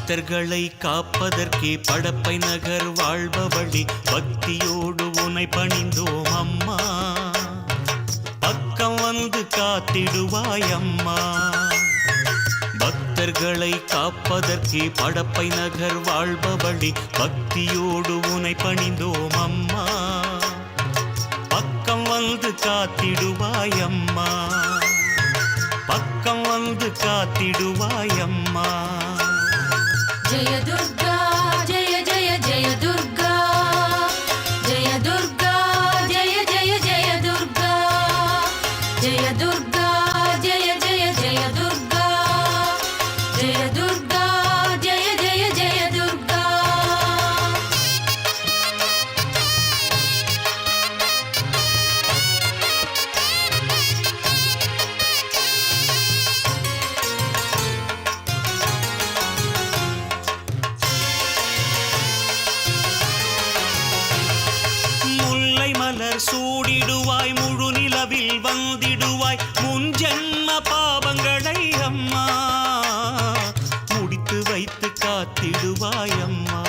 பக்தர்களை காப்பதற்கே படப்பை நகர் வாழ்பவழி பக்தியோடு உனை பணிந்தோம் அம்மா. பக்கம் வந்து காத்திடுவாய் அம்மா. பக்தர்களை காப்பதற்கே படப்பை நகர் வாழ்பவழி பக்தியோடு உனை பணிந்தோம் அம்மா. பக்கம் வந்து காத்திடுவாய் அம்மா. பக்கம் வந்து காத்திடுவாய் அம்மா. ஜெய துர்கா ஜெய ஜெய ஜெய துர்கா ஜெய துர்கா ஜெய ஜெய ஜெய துர்கா ஜெய துர்கா ஜெய ஜெய ஜெய துர்கா ஜெய துர்கா ஜெய ஜெய ஜெய துர்கா. மலர் சூடிடுவாய் முழு நிலவில் வந்திடுவாய் முன் ஜென்ம பாவங்களை அம்மா முடித்து வைத்து காத்திடுவாய் அம்மா.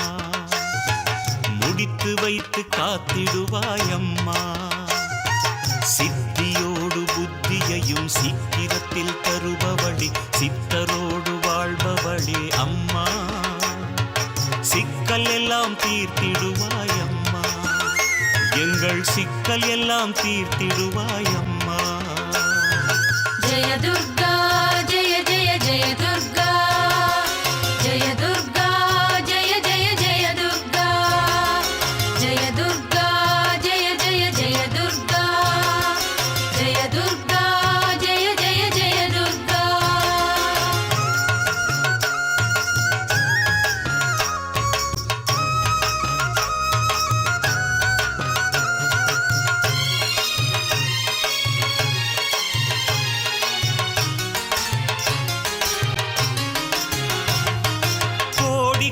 முடித்து வைத்து காத்திடுவாய் அம்மா. சித்தியோடு புத்தியையும் சீக்கிரத்தில் தருபவழி சித்தரோடு வாழ்பவழி அம்மா. சிக்கல் எல்லாம் தீர்த்திடுவாய் அம்மா. எங்கள் சிக்கல் எல்லாம் தீர்த்திடுவாய் அம்மா. ஜெய துர்கா ஜெய ஜெய ஜெய துர்கா ஜெய துர்கா ஜெய ஜெய ஜெய துர்கா ஜெய துர்கா ஜெய ஜெய ஜெய துர்கா ஜெய துர்கா ஜெய ஜெய ஜெய துர்கா.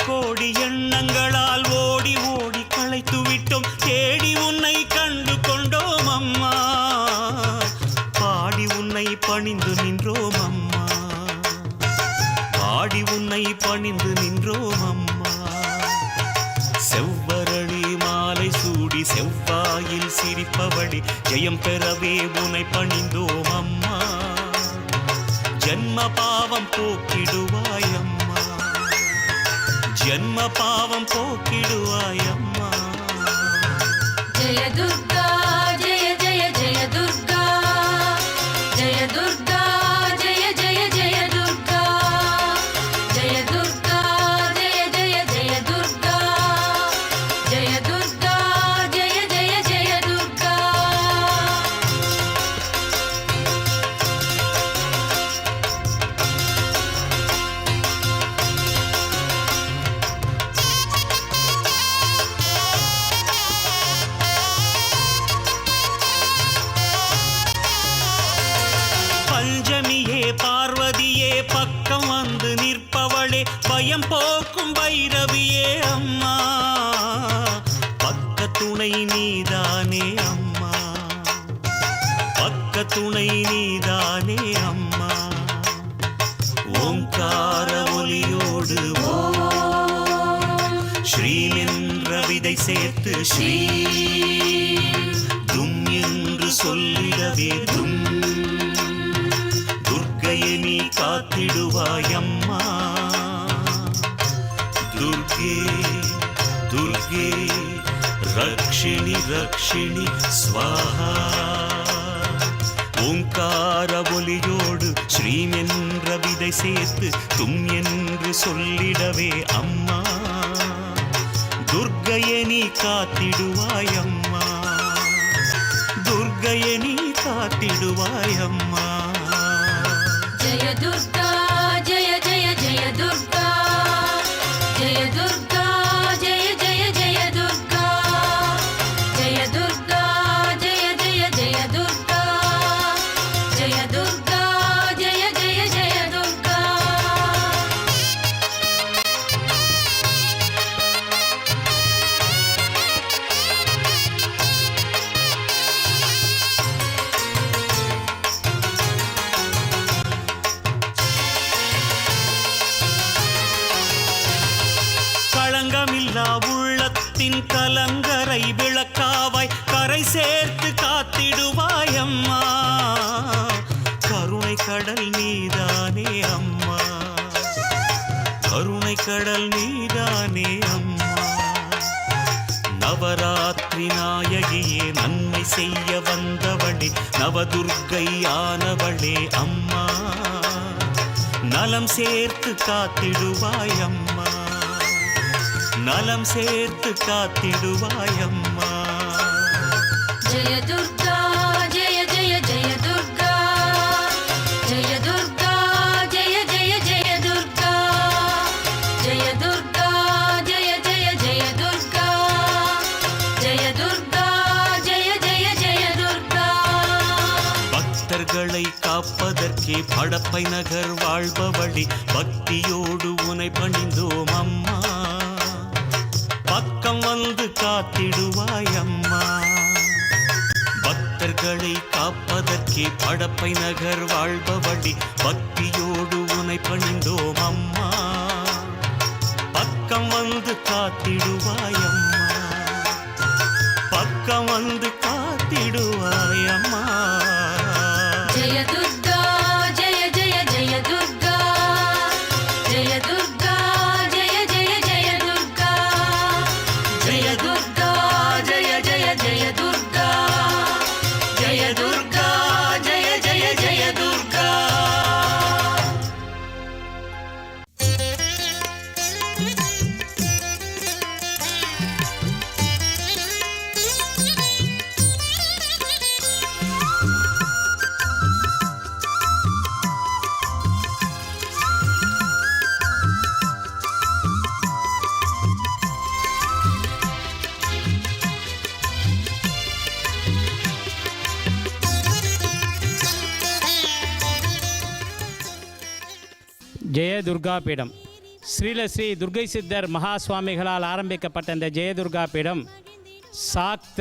கோடி எண்ணங்களால் ஓடி ஓடி களைத்து விட்டோம். தேடி உன்னை கண்டு கொண்டோம் அம்மா. பாடி உன்னை பணிந்து நின்றோம் அம்மா. பாடி உன்னை பணிந்து நின்றோம் அம்மா. செவ்வரளி மாலை சூடி செவ்வாயில் சிரிப்பவழி ஜெயம் பெறவே உன்னை பணிந்தோம் அம்மா. ஜன்ம பாவம் போக்கிடுவாய் அம்மா. ஜன்ம பாவம் போக்கிடுவாய் அம்மா. ஜெய துர்கா ஜெய ஜெய ஜெய துர்கா ஜெய துர்கா ஜெய ஜெய ஜெய துர்கா ஜெய துர்கா ஜெய ஜெய ஜெய துர்கா ஜெய துர்கா ஜெய ஜெய ஜெய துர்கா. பஞ்சமியே பார்வதியே பக்கம் வந்து நிற்பவளே பயம் போக்கும் பைரவியே அம்மா. பக்க துணை நீதானே அம்மா. பக்க துணை நீதானே அம்மா. ஓங்கார ஒலியோடு ஸ்ரீம் என்ற விதை சேர்த்து ஸ்ரீ தும் என்று சொல்லிடவே தும். துர்க்கையை நீ காத்திடுவாய் அம்மா. துர்கே துர்கே ரக்ஷிணி ரக்ஷிணி ஸ்வாஹா. ஓங்கார ஒலியோடு ஸ்ரீம் என்ற விதை சேர்த்து தும் என்று சொல்லிடவே அம்மா. துர்க்கையை நீ காத்திடுவாய் அம்மா. துர்க்கையை நீ காத்திடுவாய் அம்மா. ஜெய துர்கா ஜெய ஜெய ஜெய துர்கா ஜெய துர்கா ஜெய ஜெய ஜெய துர்கா ஜெய துர்கா ஜெய ஜெய ஜெய துர்கா ஜெய துர்கா ஜெய ஜெய ஜெய துர்கா. கடல் நீதானே அம்மா, கருணை கடல் நீதானே அம்மா. நவராத்திரி நாயகியே நன்மை செய்ய வந்தவளே, நவதுர்க்கையானவளே அம்மா, நலம் சேர்த்து காத்திடுவாய் அம்மா, நலம் சேர்த்து காத்திடுவாய் அம்மா. ஜெய துர்கா ஜெய ஜெய ஜெய துர்கா, ஜெய துர்கா ஜெய ஜெய ஜெய துர்கா, ஜெய துர்கா ஜெய ஜெய ஜெய துர்கா, ஜெய துர்கா ஜெய ஜெய ஜெய துர்கா. பக்தர்களை காப்பதற்கே படப்பை நகர் வாழ்பவழி, பக்தியோடு உனை பணிந்தோம் அம்மா, பக்கம் வந்து காத்திடுவாய் அம்மா. பக்தர்களை காப்பதற்கே படப்பை நகர் வாழ்பவழி, பக்தியோடு உனை பணிந்தோம் அம்மா, பக்கம் வந்து காத்திடுவாய் அம்மா, பக்கம் வந்து காத்திடுவாய் அம்மா. ஜெய துர்கா ஜெய ஜெய ஜெய துர்கா, ஜெய துர்கா ஜெய ஜெய ஜெய துர்கா, ஜெய துர்கா ஜெய ஜெய ஜெய துர்கா, ஜெய துர்கா ஜெய ஜெய ஜெய துர்கா. ஜெய துர்கா பீடம் ஸ்ரீ துர்கை சித்தர் மகா சுவாமிகளால் ஆரம்பிக்கப்பட்ட இந்த ஜெயதுர்கா பீடம் சாக்த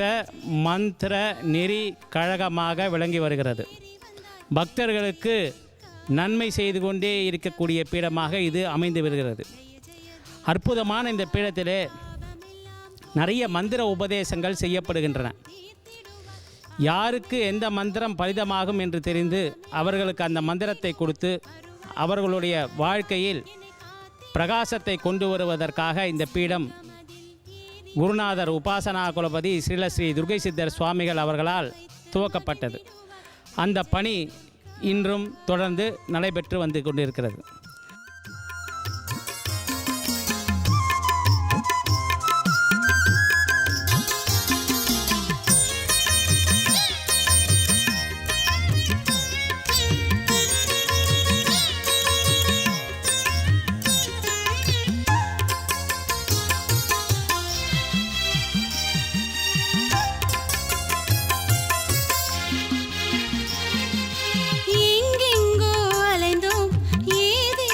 மந்திர நெறி கழகமாக விளங்கி வருகிறது. பக்தர்களுக்கு நன்மை செய்து கொண்டே இருக்கக்கூடிய பீடமாக இது அமைந்து வருகிறது. அற்புதமான இந்த பீடத்திலே நிறைய மந்திர உபதேசங்கள் செய்யப்படுகின்றன. யாருக்கு எந்த மந்திரம் பலிதமாகும் என்று தெரிந்து அவர்களுக்கு அந்த மந்திரத்தை கொடுத்து அவர்களுடைய வாழ்க்கையில் பிரகாசத்தை கொண்டு வருவதற்காக இந்த பீடம் குருநாதர் உபாசனா குலபதி ஸ்ரீ துர்கை சித்தர் சுவாமிகள் அவர்களால் துவக்கப்பட்டது. அந்த பணி இன்றும் தொடர்ந்து நடைபெற்று வந்து கொண்டிருக்கிறது. எங்கெங்கோ அலைந்தோம், ஏதேதோ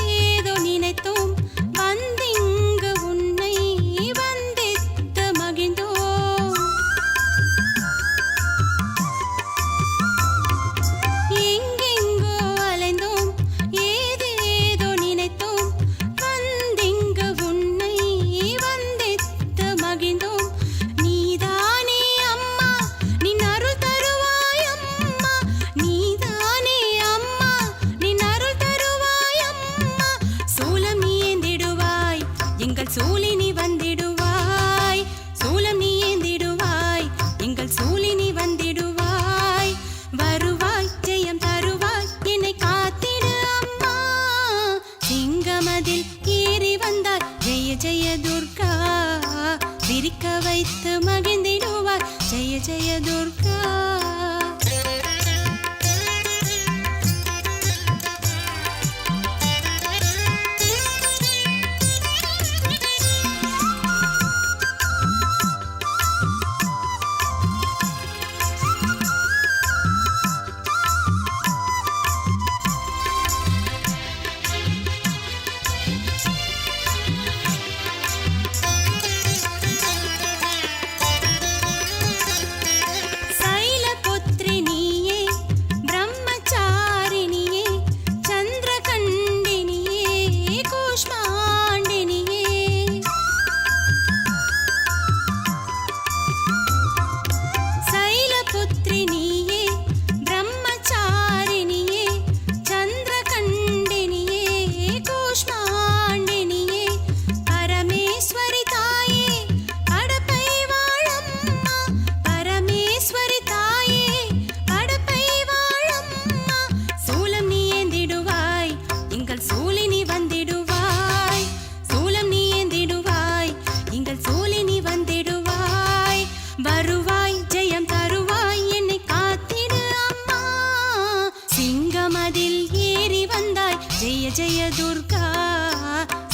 துர்கா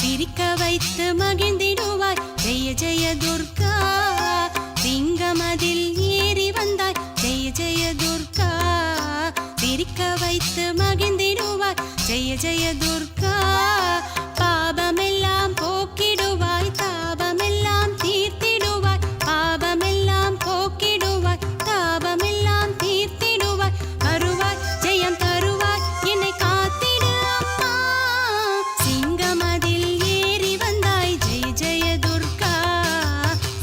சிரிக்க வைத்து மகிழ்ந்திடுவாய் ஜெய ஜெய துர்கா சிங்கமதில் ஏறி வந்தாய் ஜெய ஜெய துர்கா சிரிக்க வைத்து மகிழ்ந்திடுவாய் ஜெய ஜெய துர்கா பாபமெல்லாம் போக்கிடுவாய் தாபமெல்லாம் தீர்த்திடுவாய் பாபமெல்லாம் போக்கிடுவாய் தாபமெல்லாம் தீர்த்திடுவாய் வருவாய் ஜெயம் தருவாய் என்னை காத்திடு அம்மா சிங்கமதில் ஏறி வந்தாய் ஜெய ஜெய துர்கா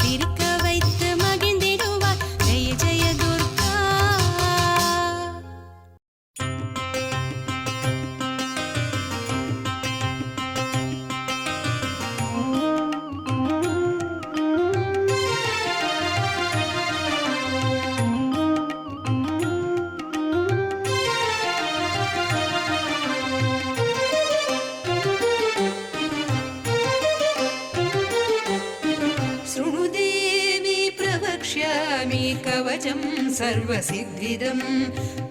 சிரிக்க வைத்து மகிழ்ந்திடுவாய் ஜெய ஜெய துர்கா शृणुदेवी प्रवक्ष्यामि कवचं सर्वसिद्धिदं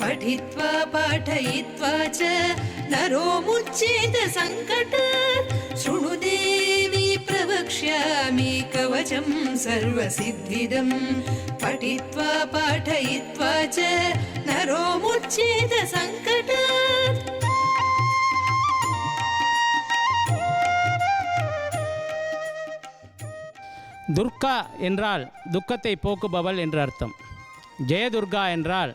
पठित्वा पाठयित्वा च नरो मुच्येत सङ्कटात् शृणुदेवी प्रवक्ष्यामि कवचं सर्वसिद्धिदं पठित्वा पाठयित्वा च नरो मुच्येत सङ्कटात् துர்கா என்றால் துக்கத்தை போக்குபவள் என்று அர்த்தம். ஜெயதுர்கா என்றால்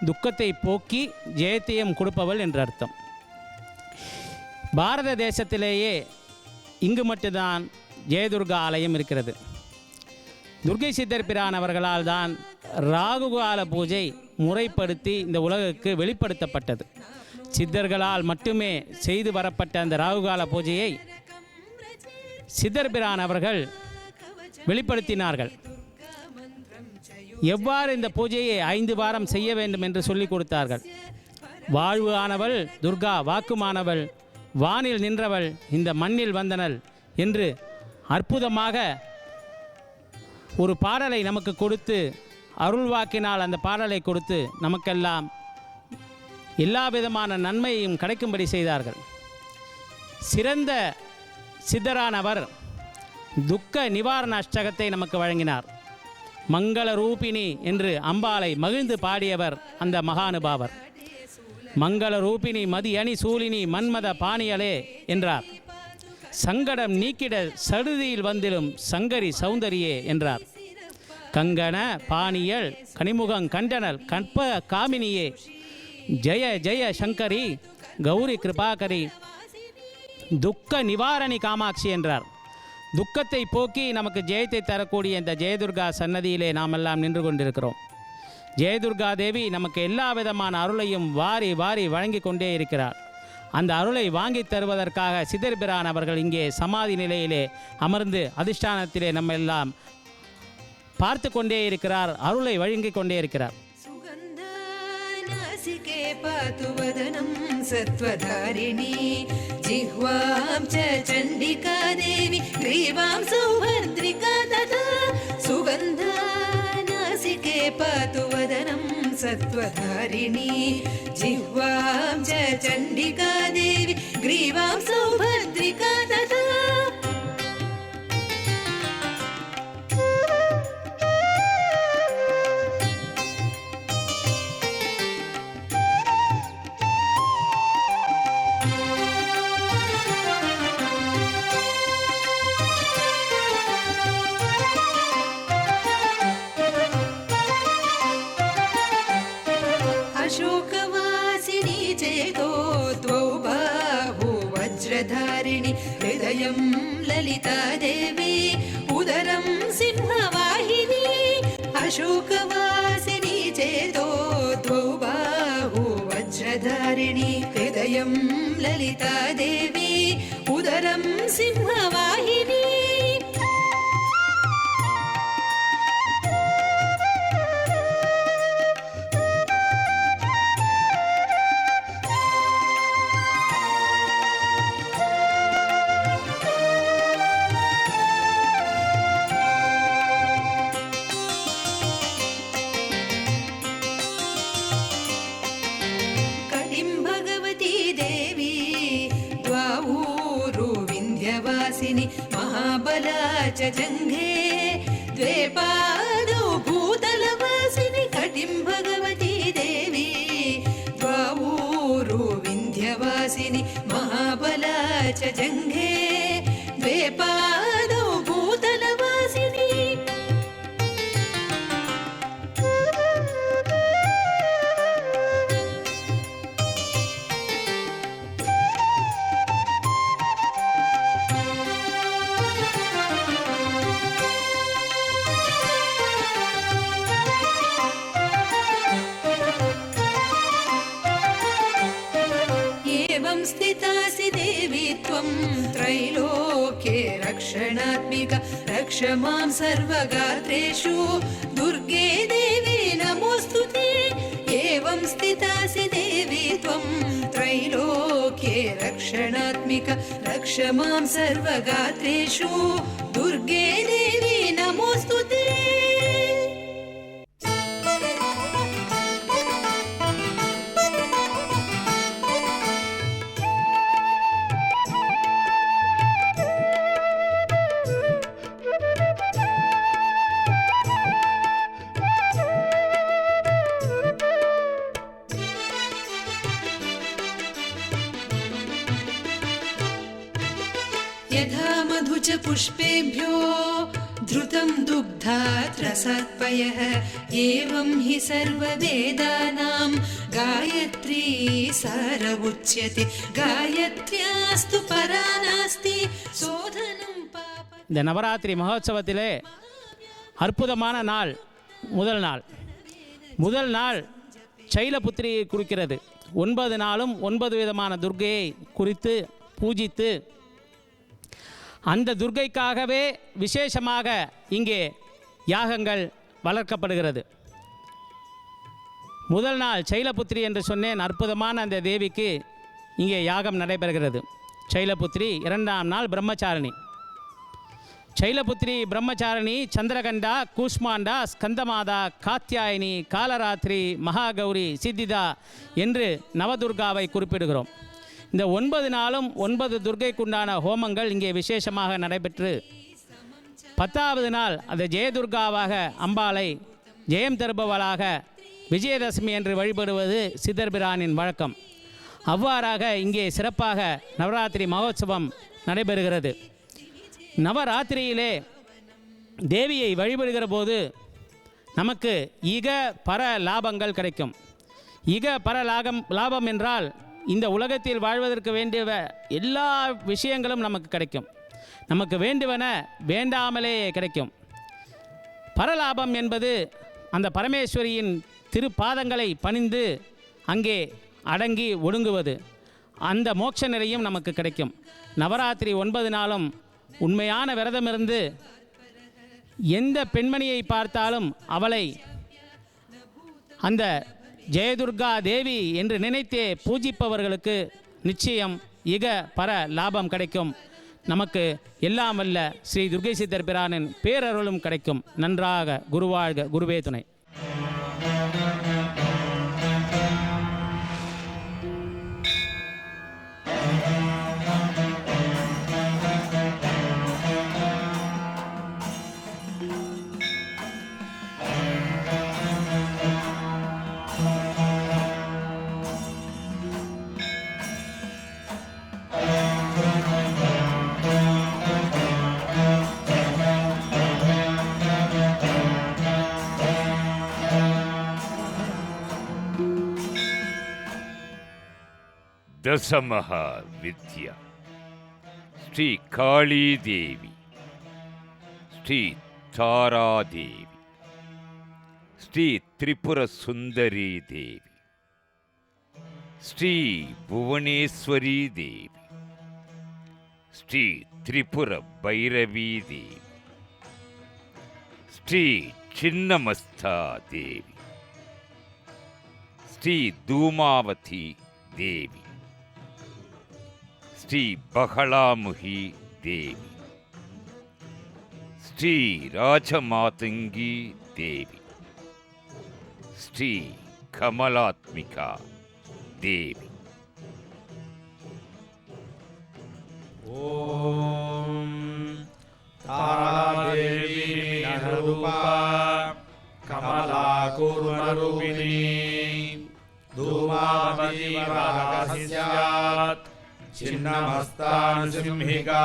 துக்கத்தை போக்கி ஜெயத்தையும் கொடுப்பவள் என்று அர்த்தம். பாரத தேசத்திலேயே இங்கு மட்டும்தான் ஜெயதுர்கா ஆலயம் இருக்கிறது. துர்க்கை சித்தர் பிரான் அவர்களால் தான் ராகுகால பூஜை முறைப்படுத்தி இந்த உலகுக்கு வெளிப்படுத்தப்பட்டது. சித்தர்களால் மட்டுமே செய்து வரப்பட்ட அந்த ராகுகால பூஜையை சித்தர் பிரான் அவர்கள் வெளிப்படுத்தினார்கள். எவ்வாறு இந்த பூஜையை 5 வாரம் செய்ய வேண்டும் என்று சொல்லிக் கொடுத்தார்கள். வாழ்வு ஆனவள் துர்கா, வாக்குமானவள், வானில் நின்றவள், இந்த மண்ணில் வந்தனள் என்று அற்புதமாக ஒரு பாடலை நமக்கு கொடுத்து, அருள்வாக்கினால் அந்த பாடலை கொடுத்து நமக்கெல்லாம் எல்லா விதமான நன்மையையும் கிடைக்கும்படி செய்தார்கள். சிறந்த சித்தரானவர் துக்க நிவாரண அஷ்டகத்தை நமக்கு வழங்கினார். மங்கள ரூபிணி என்று அம்பாளை மகிழ்ந்து பாடியவர் அந்த மகானுபாவர். மங்கள ரூபிணி மதி அணி சூலினி மன்மத பாணியலே என்றார். சங்கடம் நீக்கிட சடுதியில் வந்திலும் சங்கரி சௌந்தரியே என்றார். கங்கண பாணியல் கனிமுகங் கண்டனல் கற்ப காமினியே ஜெய ஜெய சங்கரி கௌரி கிருபாகரி துக்க நிவாரணி காமாட்சி என்றார். துக்கத்தை போக்கி நமக்கு ஜெயத்தை தரக்கூடிய இந்த ஜெயதுர்கா சன்னதியிலே நாமெல்லாம் நின்று கொண்டிருக்கிறோம். ஜெயதுர்கா தேவி நமக்கு எல்லா விதமான அருளையும் வாரி வாரி வழங்கி கொண்டே இருக்கிறார். அந்த அருளை வாங்கி தருவதற்காக சித்தர் பிரான் அவர்கள் இங்கே சமாதி நிலையிலே அமர்ந்து அதிஷ்டானத்திலே நம்ம எல்லாம் பார்த்து கொண்டே இருக்கிறார், அருளை வழங்கி கொண்டே இருக்கிறார். नासिके पातु वदनं सत्त्वधारिणी जिह्वां च चण्डिका देवी ग्रीवां सौभद्रिका तथा सुगन्धा नासिके पातु वदनं सत्त्वधारिणी जिह्वां च चण्डिका देवी ग्रीवां सौभद्रिका तथा अशोकवासिनी चेतो द्वौ बाहु वज्रधारिणि हृदयं ललिता देवी उदरं सिंहवाहिनी अशोकवासिनी चेतो द्वौ बाहु वज्रधारिणि हृदयं ललिता देवी उदरं सिंहवाहिनी भगवती देवी द्वाऊ च जङ्घे द्वे पादौ भूतलवासिनि कटिं भगवती देवी द्वावूरु विन्ध्यवासिनि महाबला च जङ्घे द्वे पादौ भूतलवासिनि स्थितासि देवी त्वं त्रैलोक्ये रक्षणात्मिका रक्ष मां सर्वगात्रेषु दुर्गे देवी नमोऽस्तु ते एवं स्थितासि देवी त्वं त्रैलोक्ये रक्षणात्मिका रक्ष मां सर्वगात्रेषु दुर्गे देवी नमोऽस्तु ते यथा मधु च पुष्पेभ्यो धृतं दुग्धात् रसात्पयः एवं हि सर्ववेदानां गायत्री सार उच्यते गायत्र्यास्तु परा नास्ति शोधनं पाप இந்த நவராத்திரி மகோத்சவத்திலே அற்புதமான நாள் முதல் நாள் சைலபுத்திரியை குறிக்கிறது. 9 நாளும் 9 விதமான துர்க்கையை குறித்து பூஜித்து அந்த துர்க்கைக்காகவே விசேஷமாக இங்கே யாகங்கள் வளர்க்கப்படுகிறது. முதல் நாள் சைலபுத்திரி என்று சொன்னேன். அற்புதமான அந்த தேவிக்கு இங்கே யாகம் நடைபெறுகிறது. சைலபுத்திரி. 2ஆம் நாள் பிரம்மச்சாரிணி. சைலபுத்திரி, பிரம்மச்சாரிணி, சந்திரகண்டா, கூஷ்மாண்டா, ஸ்கந்தமாதா, காத்யாயினி, காலராத்திரி, மகாகௌரி, சித்திதா என்று நவதுர்காவை குறிப்பிடுகிறோம். இந்த 9 நாளும் 9 துர்க்கைக்குண்டான ஹோமங்கள் இங்கே விசேஷமாக நடைபெற்று 10ஆவது நாள் அந்த ஜெயதுர்காவாக அம்பாளை ஜெயம் தருபவளாக விஜயதசமி என்று வழிபடுவது சித்தர்பிரானின் வழக்கம். அவ்வாறாக இங்கே சிறப்பாக நவராத்திரி மகோத்சவம் நடைபெறுகிறது. நவராத்திரியிலே தேவியை வழிபடுகிற போது நமக்கு இக பர லாபங்கள் கிடைக்கும். இக பர லாபம் என்றால் இந்த உலகத்தில் வாழ்வதற்கு வேண்டிய எல்லா விஷயங்களும் நமக்கு கிடைக்கும். நமக்கு வேண்டுவன வேண்டாமலே கிடைக்கும். பரலாபம் என்பது அந்த பரமேஸ்வரியின் திருப்பாதங்களை பணிந்து அங்கே அடங்கி ஒடுங்குவது. அந்த மோட்ச நிலையும் நமக்கு கிடைக்கும். நவராத்திரி 9 நாளும் உண்மையான விரதமிருந்து எந்த பெண்மணியை பார்த்தாலும் அவளை அந்த ஜெயதுர்கா தேவி என்று நினைத்தே பூஜிப்பவர்களுக்கு நிச்சயம் இக பர லாபம் கிடைக்கும். நமக்கு எல்லாம் வல்ல ஸ்ரீ துர்க்கை சித்தர் பிரானின் பேரருளும் கிடைக்கும். நன்றாக குருவாழ்க, குருவே துணை. दशमहा विद्या श्री काली देवी, श्री तारा देवी, श्री त्रिपुर सुंदरी देवी, श्री भुवनेश्वरी देवी, श्री त्रिपुर भैरवी देवी, श्री चिन्नमस्ता देवी, श्री धूमावती देवी, श्री बहलामुही देवी, श्री राजमातंगी देवी, श्री कमलात्मिका देवी। ओम तारादेवी मीनरूपा कमला कूर्मरूपिणी धूमावती वाहकः स्यात् छिन्नमस्तानुसिंहिका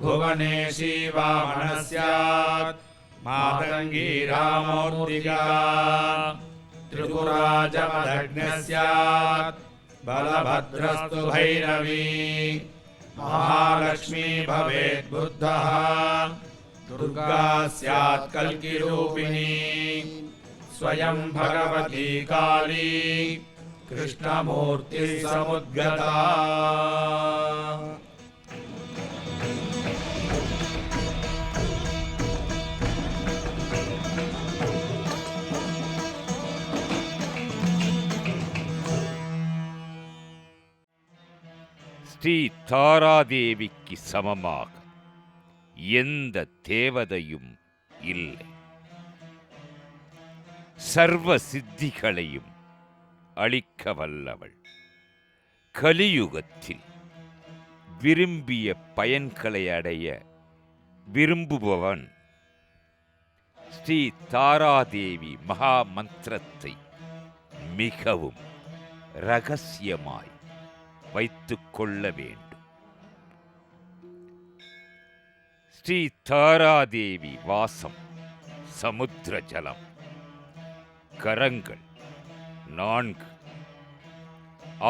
भुवनेशी वामनः स्यात् मातङ्गी रामोर्तिका त्रिपुराजमदग्नः स्यात् बलभद्रस्तु भैरवी महालक्ष्मी भवेत् बुद्धः दुर्गा स्यात् कल्किरूपिणी स्वयं भगवती काली कृष्णमूर्ति समुद्गता ஸ்ரீ தாராதேவிக்கு சமமாக எந்த தேவதையும் இல்லை. சர்வ சித்திகளையும் அளிக்க வல்லவள். கலியுகத்தில் விரும்பிய பயன்களை அடைய விரும்புபவன் ஸ்ரீ தாராதேவி மகா மந்திரத்தை மிகவும் இரகசியமாய் வைத்துக் கொள்ள வேண்டும். ஸ்ரீ தாராதேவி வாசம் சமுத்திர ஜலம். கரங்கள் 4.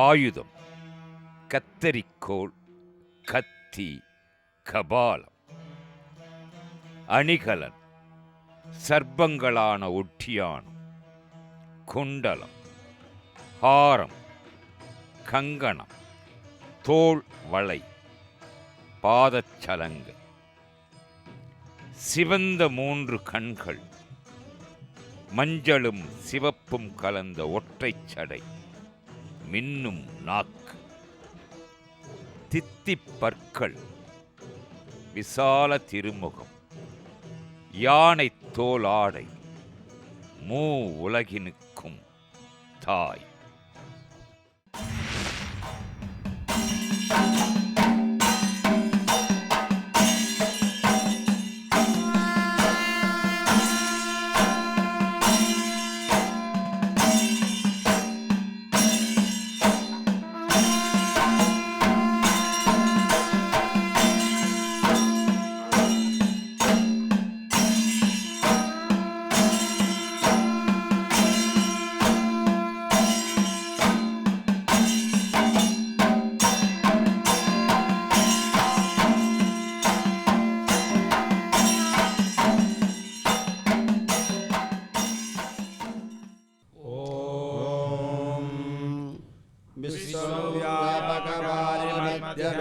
ஆயுதம் கத்தரிக்கோல், கத்தி, கபாலம். அணிகலன் சர்ப்பங்களான ஒட்டியானம், குண்டலம், ஹாரம், கங்கணம், தோள் வளை, பாதச்சலங்கை. சிவந்த 3 கண்கள், மஞ்சளும் சிவப்பும் கலந்த ஒற்றைச் சடை, மின்னும் நாக்கு, தித்திப் பற்கள், விசால திருமுகம், யானை தோல் ஆடை, மூ உலகினுக்கும் தாய்.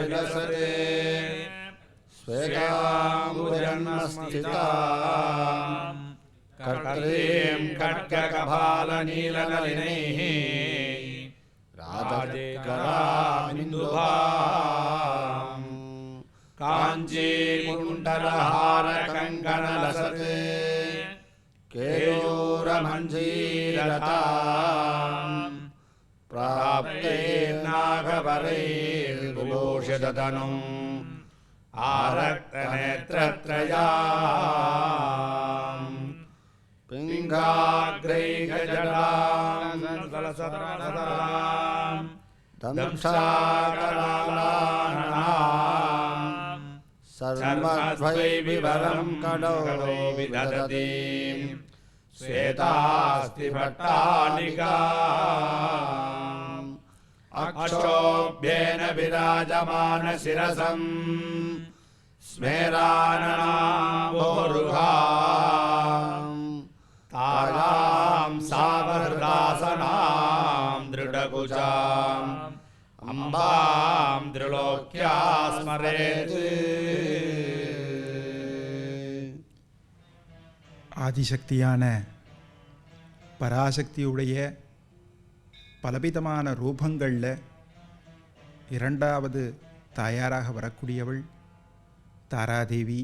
विलसते स्वेताम्बुजन्मस्थितां कर्त्रीं खड्गकपालनीलनलिनैः राजकरामिन्दुभां काञ्चीकुण्डलहारकङ्कणलसते केयूरमञ्जीरतां प्राप्ते नागवरैर्विभूषिततनुम् आरक्तनेत्रत्रयां पिङ्गाग्रैकजटां दलसतरां दंशाकरालानां सर्वद्वैविवरं कडौ विदधतीं श्वेतास्ति भट्टालिकाम् अक्षोभ्येन विराजमानशिरसं स्मेराननाम्भोरुहां तारां सावरदासनां दृढकुजाम् अम्बां त्रिलोक्या स्मरेत्. ஆதிசக்தியான பராசக்தியுடைய பலவிதமான ரூபங்களில் இரண்டாவது தாயாராக வரக்கூடியவள் தாராதேவி.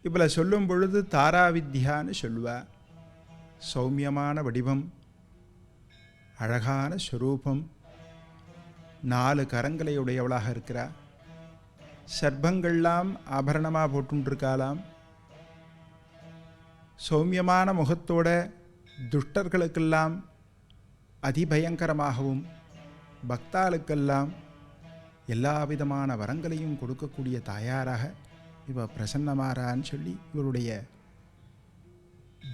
இவளை சொல்லும் பொழுது தாராவித்யான்னு சொல்லுவா. சௌமியமான வடிவம், அழகான ஸ்வரூபம், 4 கரங்களை உடையவளாக இருக்கிறார். சர்பங்கள்லாம் ஆபரணமாக போட்டுருக்காளாம். சௌமியமான முகத்தோட துஷ்டர்களுக்கெல்லாம் அதிபயங்கரமாகவும் பக்தாளுக்கெல்லாம் எல்லா விதமான வரங்களையும் கொடுக்கக்கூடிய தாயாராக இவ பிரசன்னமாறான்னு சொல்லி இவருடைய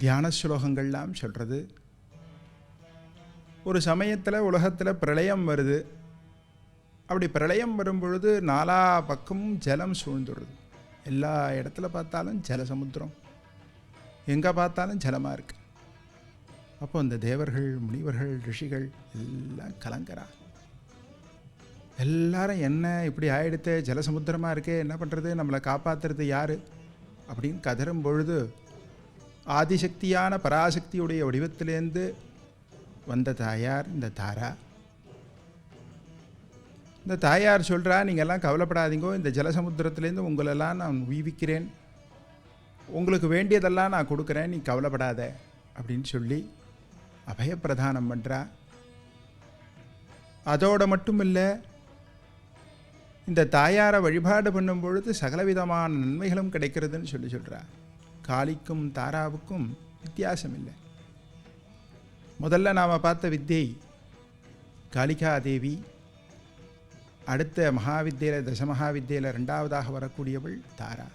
தியான ஸ்லோகங்கள்லாம் சொல்கிறது. ஒரு சமயத்தில் உலகத்தில் பிரளயம் வருது. அப்படி பிரளயம் வரும்பொழுது நாலா பக்கமும் ஜலம் சூழ்ந்துடுது. எல்லா இடத்துல பார்த்தாலும் ஜலசமுத்திரம், எங்கே பார்த்தாலும் ஜலமாக இருக்கு. அப்போ இந்த தேவர்கள், முனிவர்கள், ரிஷிகள் எல்லாம் கலங்கரா. எல்லாரும் என்ன இப்படி ஆயிடுத்து, ஜலசமுத்திரமாக இருக்கே, என்ன பண்ணுறது, நம்மளை காப்பாற்றுறது யார் அப்படின்னு கதறும் பொழுது ஆதிசக்தியான பராசக்தியுடைய வடிவத்திலேருந்து வந்த தாயார் இந்த தாரா. இந்த தாயார் சொல்கிறா, நீங்கள் எல்லாம் கவலைப்படாதீங்கோ, இந்த ஜலசமுத்திரத்துலேருந்து உங்களெல்லாம் நான் உய்விக்கிறேன், உங்களுக்கு வேண்டியதெல்லாம் நான் கொடுக்குறேன், நீ கவலைப்படாத அப்படின்னு சொல்லி அபயப்பிரதானம் பண்ணுறா. அதோடு மட்டும் இல்லை, இந்த தாயாரை வழிபாடு பண்ணும் பொழுது சகலவிதமான நன்மைகளும் கிடைக்கிறதுன்னு சொல்கிறா. காளிக்கும் தாராவுக்கும் வித்தியாசம் இல்லை. முதல்ல நாம் பார்த்த வித்யை காளிகா தேவி. அடுத்த மகாவித்யில, தசமகாவித்யில ரெண்டாவதாக வரக்கூடியவள் தாரா.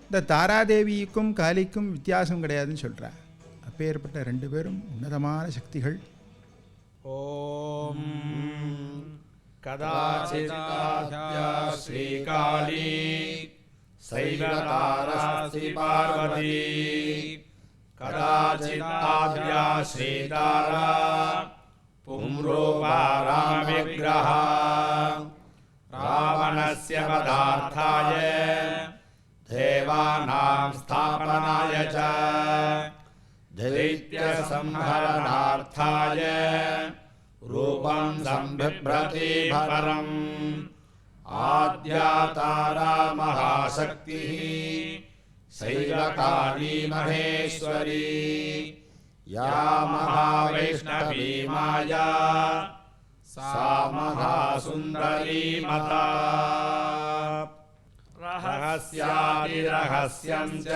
இந்த தாராதேவிக்கும் காளிக்கும் வித்தியாசம் கிடையாதுன்னு சொல்கிறா. அப்பேற்பட்ட ரெண்டு பேரும் உன்னதமான சக்திகள். ஓம் கதாசிதாத்யா ஸ்ரீகாளி சைவதாராஸ்தி பார்வதி கதாசிதாத்யா ஸ்ரீதாரா பும்ரூபா ராமவிக்ரஹா ராவணஸ்ய வதார்த்தாய தேவானாம் ஸ்தாபனாய ச दैत्य संहरणार्थाय रूपं संबिभ्रति परम् आद्या तारा महाशक्तिः शैलकाली महेश्वरी या महावैष्णवी माया सा महासुन्दरी मता रहस्यादिरहस्यं च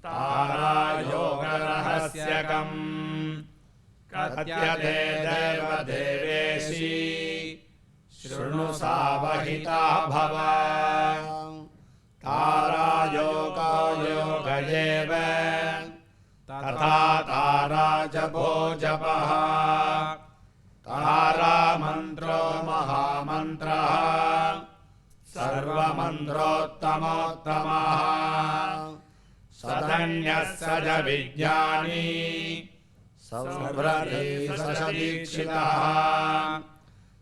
तारायोगरहस्यकम् कथ्यते देवदेवेशी शृणु सावहिता भव तारायोगो योग एव तथा ताराजपो जपः तारामन्त्रो महामन्त्रः सर्वमन्त्रोत्तमोत्तमः सधन्यः सज विज्ञानी सदीक्षितः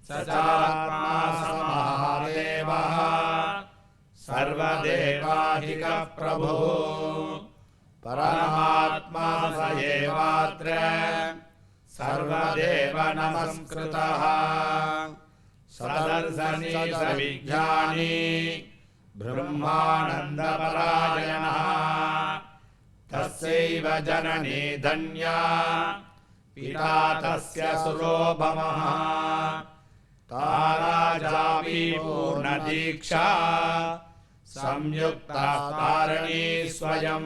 सचात्मा समादेवः सर्वदेवाहिकः प्रभुः परमात्मा स एवात्र सर्वदेव नमस्कृतः सदर्शनी स विज्ञानी ब्रह्मानन्दपरायणः तस्यैव जननी धन्या पिता तस्य सुरोभमः ताराजापि पूर्णदीक्षा संयुक्ता तारिणी स्वयं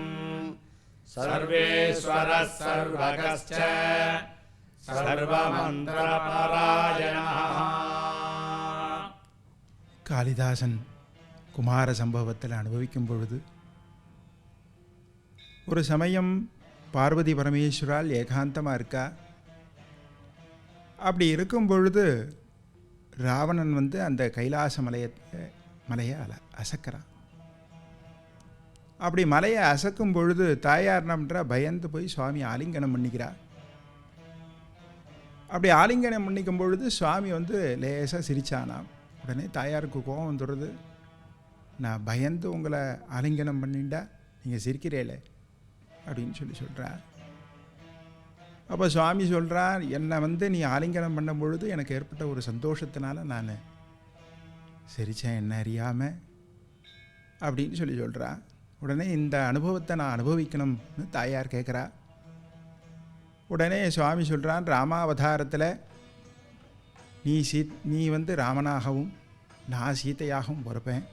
सर्वेश्वरः सर्वगश्च सर्वमन्त्रपरायणः. காளிதாசன் குமார சம்பவத்தில் அனுபவிக்கும் பொழுது ஒரு சமயம் பார்வதி பரமேஸ்வரால் ஏகாந்தமாக இருக்கா. அப்படி இருக்கும் பொழுது ராவணன் வந்து அந்த கைலாச மலையை அசக்கிறான். அப்படி மலையை அசக்கும் பொழுது தாயார் நம்ன்றா பயந்து போய் சுவாமி ஆலிங்கனம் பண்ணிக்கிறா. அப்படி ஆலிங்கனம் பண்ணிக்கும் பொழுது சுவாமி வந்து லேசாக சிரிச்சானாம். உடனே தாயாருக்கு கோபம் வந்துடுறது. நான் பயந்து உங்களை ஆலிங்கனம் பண்ணிண்டா நீங்கள் சிரிக்கிறீங்களே அப்படின்னு சொல்கிறார். அப்போ சுவாமி சொல்கிறார், என்னை வந்து நீ ஆலிங்கனம் பண்ணும் பொழுது எனக்கு ஏற்பட்ட ஒரு சந்தோஷத்தினால நான் சிரித்தேன், என்ன அறியாமல் அப்படின்னு சொல்கிறா. உடனே இந்த அனுபவத்தை நான் அனுபவிக்கணும்னு தாயார் கேட்குறா. உடனே சுவாமி சொல்கிறான், ராமாவதாரத்தில் நீ வந்து ராமனாகவும் நான் சீதையாகவும் பிறப்பேன்.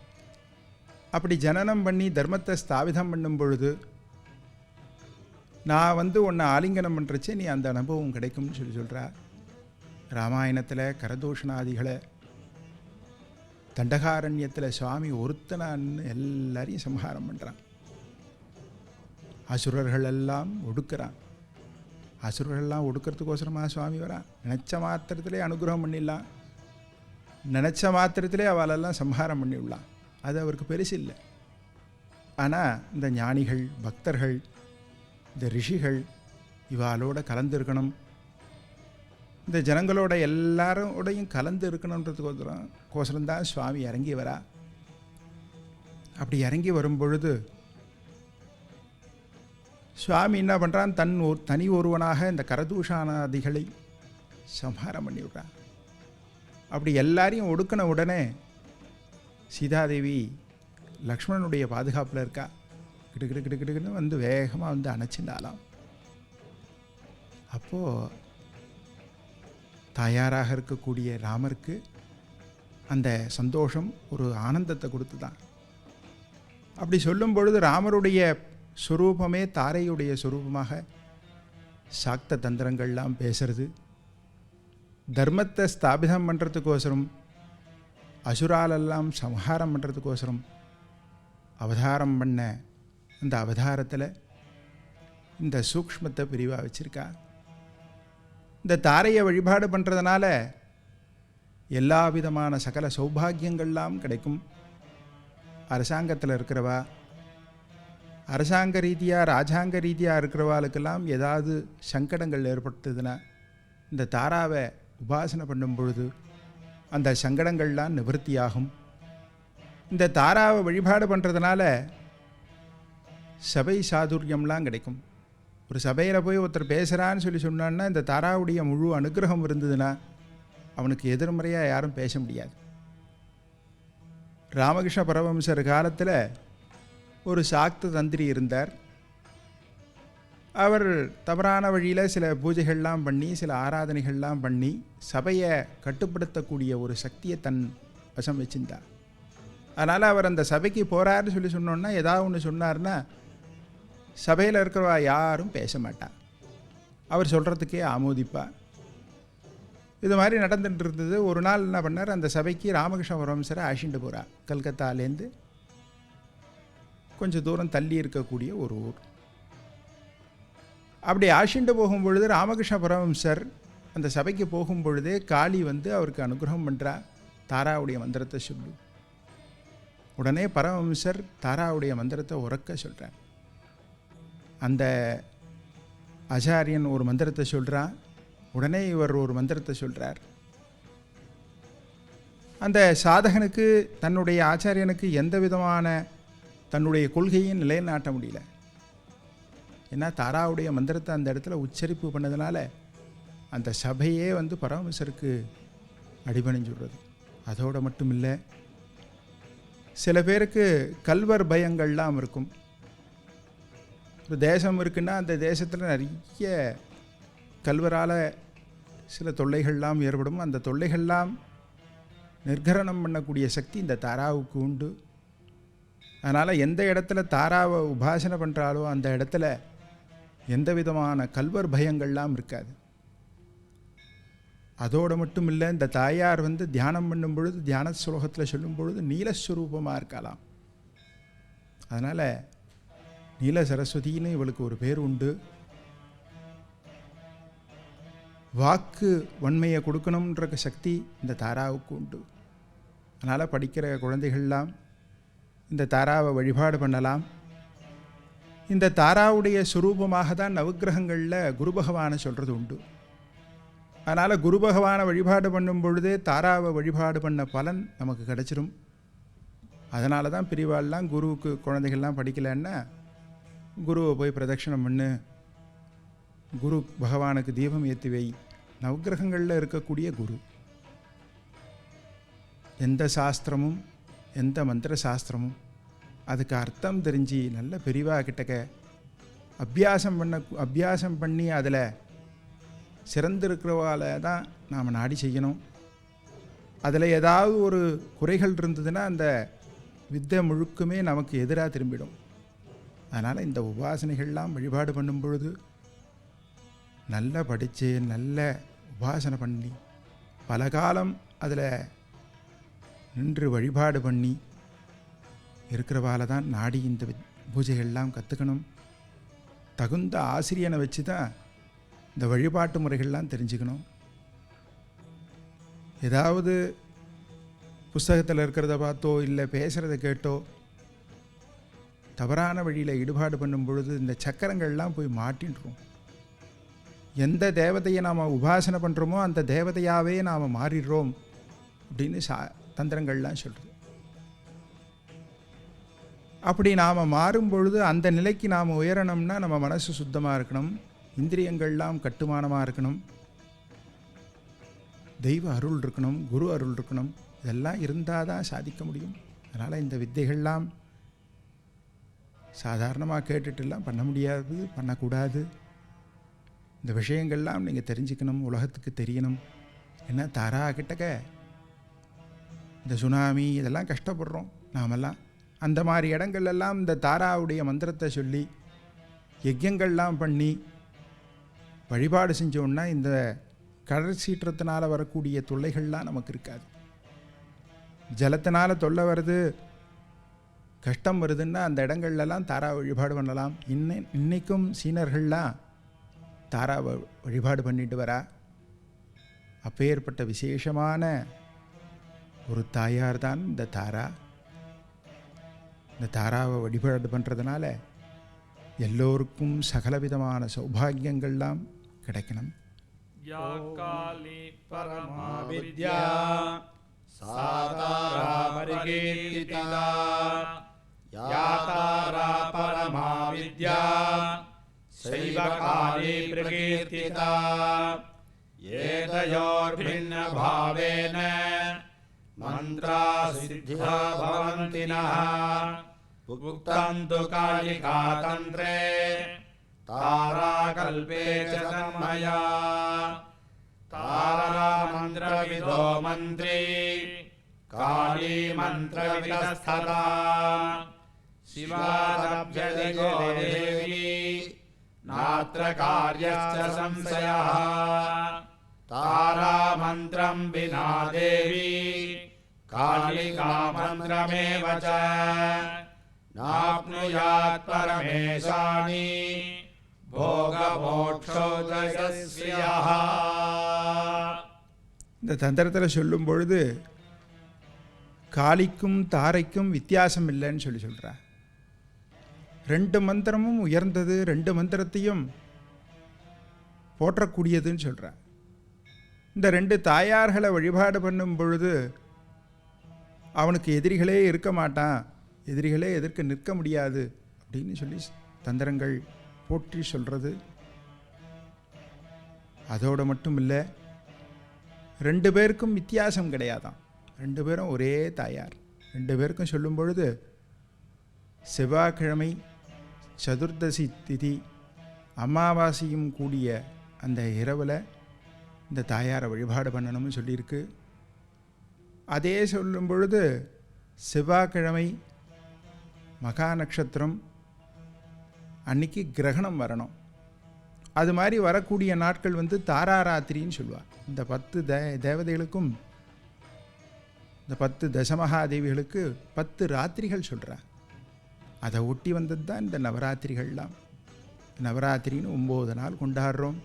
அப்படி ஜனனம் பண்ணி தர்மத்தை ஸ்தாபிதம் பண்ணும் பொழுது நான் உன்னை ஆலிங்கனம் பண்ணுறச்சே நீ அந்த அனுபவம் கிடைக்கும்னு சொல்கிறார். ராமாயணத்தில் கரதூஷணாதிகளை தண்டகாரண்யத்தில் சுவாமி ஒருத்தனான்னு எல்லாரையும் சம்ஹாரம் பண்ணுறான். அசுரர்களெல்லாம் ஒடுக்கிறான். அசுரர்கள்லாம் ஒடுக்கிறதுக்கோசரமாக சுவாமி வரான். நினச்ச மாத்திரத்திலே அனுகிரகம் பண்ணிடலாம், நினச்ச மாத்திரத்திலே அவளெல்லாம் சம்ஹாரம் பண்ணிவிடலாம். அது அவருக்கு பெருசு இல்லை. ஆனால் இந்த ஞானிகள், பக்தர்கள், இந்த ரிஷிகள் இவாளோட கலந்துருக்கணும், இந்த ஜனங்களோட எல்லாரோடையும் கலந்து இருக்கணுன்றதுக்கோசரம்தான் சுவாமி இறங்கி வரா. அப்படி இறங்கி வரும் பொழுது சுவாமி என்ன பண்ணுறான், தனி ஒருவனாக இந்த கரதூஷானாதிகளை சம்ஹாரம் பண்ணி விடுறான். அப்படி எல்லாரையும் ஒடுக்கின உடனே சீதாதேவி லக்ஷ்மணனுடைய பாதுகாப்பில் இருக்கா. கிடுக்கிடு கிடுக்கிடுன்னு வேகமாக அணைச்சிண்டாலாம். அப்போது தாயாராக இருக்கக்கூடிய ராமருக்கு அந்த சந்தோஷம் ஒரு ஆனந்தத்தை கொடுத்து தான். அப்படி சொல்லும் பொழுது ராமருடைய சுரூபமே தாரையுடைய சுரூபமாக சாக்த தந்திரங்கள்லாம் பேசுறது, தர்மத்தை ஸ்தாபிதம் பண்ணுறதுக்கோசரம், அசுராலெல்லாம் சம்ஹாரம் பண்ணுறதுக்கோசரம் அவதாரம் பண்ண அந்த அவதாரத்தில் இந்த சூக்ஷ்மத்தை பிரிவாக வச்சுருக்கா. இந்த தாரையை வழிபாடு பண்ணுறதுனால எல்லா விதமான சகல சௌபாகியங்கள்லாம் கிடைக்கும். அரசாங்கத்தில் இருக்கிறவா, அரசாங்க ரீதியாக ராஜாங்க ரீதியாக இருக்கிறவாளுக்கெல்லாம் ஏதாவது சங்கடங்கள் ஏற்படுத்துதுன்னா இந்த தாராவை உபாசனை பண்ணும் பொழுது அந்த சங்கடங்கள்லாம் நிவர்த்தியாகும். இந்த தாராவை வழிபாடு பண்ணுறதுனால சபை சாதுரியம்லாம் கிடைக்கும். ஒரு சபையில் போய் ஒருத்தர் பேசுகிறான்னு சொன்னான்னா இந்த தாராவுடைய முழு அனுகிரகம் இருந்ததுன்னா அவனுக்கு எதிர்மறையாக யாரும் பேச முடியாது. ராமகிருஷ்ண பரமஹம்சர் காலத்தில் ஒரு சாக்த தந்திரி இருந்தார். அவர் தவறான வழியில் சில பூஜைகள்லாம் பண்ணி, சில ஆராதனைகள்லாம் பண்ணி சபையை கட்டுப்படுத்தக்கூடிய ஒரு சக்தியை தன் வசம் வச்சிருந்தார். அதனால் அவர் அந்த சபைக்கு போகிறாருன்னு சொன்னோன்னா ஏதாவது ஒன்று சொன்னார்னா சபையில் இருக்கிறவா யாரும் பேச மாட்டார். அவர் சொல்கிறதுக்கே ஆமோதிப்பார். இது மாதிரி நடந்துட்டு இருந்தது. ஒரு நாள் என்ன பண்ணார், அந்த சபைக்கு ராமகிருஷ்ண பரமஹம்சரை அழைச்சிட்டு போகிறார். கல்கத்தாலேருந்து கொஞ்சம் தூரம் தள்ளி இருக்கக்கூடிய ஒரு ஊர். அப்படி அழைச்சிட்டு போகும்பொழுது ராமகிருஷ்ண பரமஹம்சர் அந்த சபைக்கு போகும்பொழுதே காளி அவருக்கு அனுகிரகம் பண்ணுறா, தாராவுடைய மந்திரத்தை சொல்லு. உடனே பரமஹம்சர் தாராவுடைய மந்திரத்தை உறக்க சொல்கிறார். அந்த ஆச்சாரியன் ஒரு மந்திரத்தை சொல்கிறான், உடனே இவர் ஒரு மந்திரத்தை சொல்கிறார். அந்த சாதகனுக்கு, தன்னுடைய ஆச்சாரியனுக்கு எந்த விதமான தன்னுடைய கொள்கையும் நிலைநாட்ட முடியல. ஏன்னா தாராவுடைய மந்திரத்தை அந்த இடத்துல உச்சரிப்பு பண்ணதுனால அந்த சபையே பரமஹம்சருக்கு அடிபணிஞ்சுடுறது. அதோடு மட்டும் இல்லை, சில பேருக்கு கல்வர் பயங்கள்லாம் இருக்கும். ஒரு தேசம் இருக்குன்னா அந்த தேசத்தில் நிறைய கல்வரால் சில தொல்லைகள்லாம் ஏற்படும். அந்த தொல்லைகள்லாம் நிர்கரணம் பண்ணக்கூடிய சக்தி இந்த தாராவுக்கு உண்டு. அதனால் எந்த இடத்துல தாராவை உபாசனை பண்ணுறாலோ அந்த இடத்துல எந்த விதமான கல்வர் பயங்கள்லாம் இருக்காது. அதோடு மட்டும் இல்லை, இந்த தாயார் தியானம் பண்ணும் பொழுது, தியான ஸ்லோகத்தில் சொல்லும் பொழுது நீலஸ்வரூபமாக இருக்கலாம். அதனால் நீல சரஸ்வதின்னு இவளுக்கு ஒரு பேர் உண்டு. வாக்கு வன்மையை கொடுக்கணுன்ற சக்தி இந்த தாராவுக்கு உண்டு. அதனால் படிக்கிற குழந்தைகள்லாம் இந்த தாராவை வழிபாடு பண்ணலாம். இந்த தாராவுடைய சுரூபமாக தான் நவக்கிரகங்களில் குரு பகவானை சொல்கிறது உண்டு. அதனால் குரு பகவானை வழிபாடு பண்ணும் பொழுதே தாராவை வழிபாடு பண்ண பலன் நமக்கு கிடச்சிரும். அதனால தான் பிரிவாள்லாம் குருவுக்கு குழந்தைகள்லாம் படிக்கலைன்னா குருவை போய் பிரதட்சணம் பண்ணு, குரு பகவானுக்கு தீபம் ஏற்றி வை. நவக்கிரகங்களில் இருக்கக்கூடிய குரு எந்த சாஸ்திரமும், எந்த மந்திர சாஸ்திரமும் அதுக்கு அர்த்தம் தெரிஞ்சு நல்ல பெரிவா கிட்டக்க அபியாசம் பண்ணி அதில் சிறந்திருக்கிறவால தான் நாம் நாடி செய்யணும். அதில் ஏதாவது ஒரு குறைகள் இருந்ததுன்னா அந்த வித்தை முழுக்குமே நமக்கு எதிராக திரும்பிடும். அதனால் இந்த உபாசனைகள்லாம் வழிபாடு பண்ணும் பொழுது நல்லா படித்து நல்ல உபாசனை பண்ணி பல காலம் அதில் நின்று வழிபாடு பண்ணி இருக்கிறவால தான் நாடி இந்த பூஜைகள்லாம் கற்றுக்கணும். தகுந்த ஆசிரியனை வச்சு தான் இந்த வழிபாட்டு முறைகள்லாம் தெரிஞ்சுக்கணும். ஏதாவது புஸ்தகத்தில் இருக்கிறத பார்த்தோ இல்லை பேசுகிறத கேட்டோ தவறான வழியில் ஈடுபாடு பண்ணும் பொழுது இந்த சக்கரங்கள்லாம் போய் மாட்டின்றோம். எந்த தேவதையை நாம் உபாசனை பண்ணுறோமோ அந்த தேவதையாகவே நாம் மாறிடுறோம் அப்படின்னு தந்திரங்கள்லாம் சொல்கிறது. அப்படி நாம் மாறும் பொழுது அந்த நிலைக்கு நாம் உயரணும்னா நம்ம மனசு சுத்தமாக இருக்கணும், இந்திரியங்கள்லாம் கட்டுமானமாக இருக்கணும், தெய்வ அருள் இருக்கணும், குரு அருள் இருக்கணும். இதெல்லாம் இருந்தால் தான் சாதிக்க முடியும். அதனால் இந்த வித்தைகள்லாம் சாதாரணமாக கேட்டுட்டுலாம் பண்ண முடியாது, பண்ணக்கூடாது. இந்த விஷயங்கள்லாம் நீங்கள் தெரிஞ்சுக்கணும், உலகத்துக்கு தெரியணும். ஏன்னா தாரா கிட்டக்க இந்த சுனாமி இதெல்லாம் கஷ்டப்படுறோம் நாமெல்லாம். அந்த மாதிரி இடங்கள்லாம் இந்த தாராவுடைய மந்திரத்தை சொல்லி யஜ்யங்கள்லாம் பண்ணி வழிபாடு செஞ்சோன்னா இந்த கடல் சீற்றத்தினால் வரக்கூடிய தொல்லைகள்லாம் நமக்கு இருக்காது. ஜலத்தினால் தொல்லை வருது, கஷ்டம் வருதுன்னா அந்த இடங்கள்லாம் தாரா வழிபாடு பண்ணலாம். இன்னைக்கும் சீனர்கள்லாம் தாராவை வழிபாடு பண்ணிட்டு வரா. அப்பேற்பட்ட விசேஷமான ஒரு தாயார் தான் இந்த தாரா. இந்த தாராவை வழிபாடு பண்ணுறதுனால எல்லோருக்கும் சகலவிதமான சௌபாகியங்கள்லாம் கிடைக்கணும். या काली परमा विद्या सा तारा परिकीर्तिता या तारा परमा विद्या सैव काली प्रकीर्तिता एतयोर्भिन्नभावेन मन्त्रा सिद्ध्या भवन्ति नः उक्तं तु कालिका तन्त्रे ताराकल्पे च तन्मया तारा मन्त्रविदो मन्त्री काली मन्त्रविदस्तथा शिवादभ्यदिगो देवी नात्र कार्यश्च संशयः तारा मन्त्रं विना देवी कालिका मन्त्रमेव च नाप्नुयात् परमेशानि भोगमोक्षोजयस्यः. இந்த தந்திரத்தில் சொல்லும் பொழுது காளிக்கும் தாரைக்கும் வித்தியாசம் இல்லைன்னு சொல்கிறா. ரெண்டு மந்திரமும் உயர்ந்தது, ரெண்டு மந்திரத்தையும் போற்றக்கூடியதுன்னு சொல்கிறா. இந்த ரெண்டு தாயார்களை வழிபாடு பண்ணும் பொழுது அவனுக்கு எதிரிகளே இருக்க மாட்டான், எதிரிகளே எதிர்க்க நிற்க முடியாது அப்படின்னு சொல்லி தந்திரங்கள் போற்றி சொல்கிறது. அதோடு மட்டும் இல்லை, ரெண்டு பேருக்கும் வித்தியாசம் கிடையாதான். ரெண்டு பேரும் ஒரே தாயார். ரெண்டு பேருக்கும் சொல்லும் பொழுது செவ்வாய்க்கிழமை சதுர்தசி திதி அமாவாசையும் கூடிய அந்த இரவில் இந்த தாயாரை வழிபாடு பண்ணணும்னு சொல்லியிருக்கு. அதே சொல்லும் பொழுது செவ்வாய்க்கிழமை மகா நட்சத்திரம் அன்னைக்கு கிரகணம் வரணும். அது மாதிரி வரக்கூடிய நாட்கள் தாராராத்திரின்னு சொல்லுவாள். இந்த 10 தேவதைகளுக்கும் இந்த 10 தசமகாதேவிகளுக்கு 10 ராத்திரிகள் சொல்கிறா. அதை ஒட்டி வந்தது தான் இந்த நவராத்திரிகள்லாம். நவராத்திரின்னு 9 நாள் கொண்டாடுறோம்.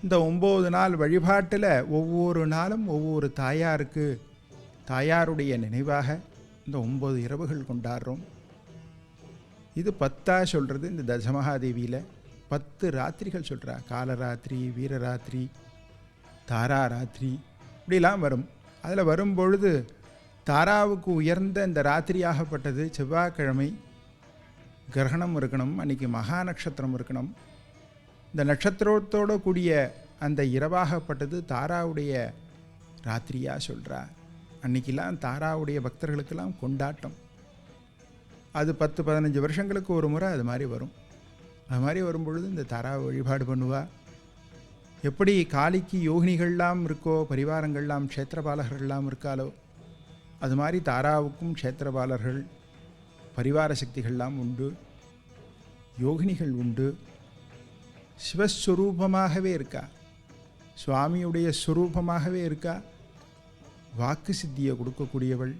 இந்த 9 நாள் வழிபாட்டில் ஒவ்வொரு நாளும் ஒவ்வொரு தாயாருக்கு தாயாருடைய நினைவாக இந்த 9 இரவுகள் கொண்டாடுறோம். இது 10 சொல்கிறது. இந்த தசமகாதேவியில் 10 ராத்திரிகள் சொல்கிறா. காலராத்திரி, வீரராத்திரி, தாராராத்திரி இப்படிலாம் வரும். அதில் வரும்பொழுது தாராவுக்கு உயர்ந்த இந்த ராத்திரியாகப்பட்டது செவ்வாய்க்கிழமை கிரகணம் இருக்கணும். அன்றைக்கி மகா நட்சத்திரம் இருக்கணும். இந்த நட்சத்திரத்தோடு கூடிய அந்த இரவாகப்பட்டது தாராவுடைய ராத்திரியாக சொல்கிறா. அன்றைக்கெல்லாம் தாராவுடைய பக்தர்களுக்கெல்லாம் கொண்டாட்டம். அது 10-15 வருஷங்களுக்கு ஒரு முறை அது மாதிரி வரும். அது மாதிரி வரும்பொழுது இந்த தாராவை வழிபாடு பண்ணுவா. எப்படி காளிக்கு யோகினிகள்லாம் இருக்கோ, பரிவாரங்கள்லாம் க்ஷேத்திரபாலகர்கள்லாம் இருக்காலோ, அது மாதிரி தாராவுக்கும் க்ஷேத்திரபாலர்கள் பரிவார சக்திகள்லாம் உண்டு, யோகினிகள் உண்டு. சிவஸ்வரூபமாகவே இருக்கா, சுவாமியுடைய ஸ்வரூபமாகவே இருக்கா. வாக்கு சித்தியை கொடுக்கக்கூடியவள்,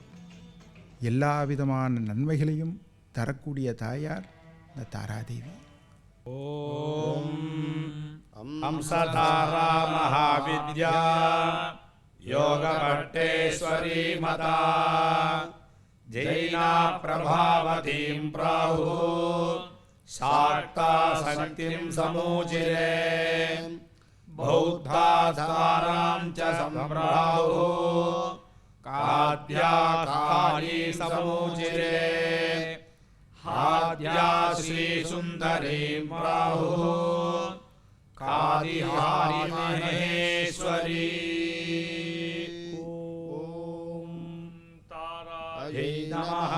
எல்லா விதமான நன்மைகளையும் தரக்கூடிய தாயார் இந்த தாராதேவி. हंसधारा महाविद्या योगभट्टेश्वरी मता जैना प्रभावतीं प्राहुः शाक्ता शक्तिं समूचिरे बौद्धाधारां च सम्प्राहुः काद्या काली समूचिरे हाद्या श्रीसुन्दरीं प्राहुः कादिहारी महेश्वरी। ॐ तारायै नमः।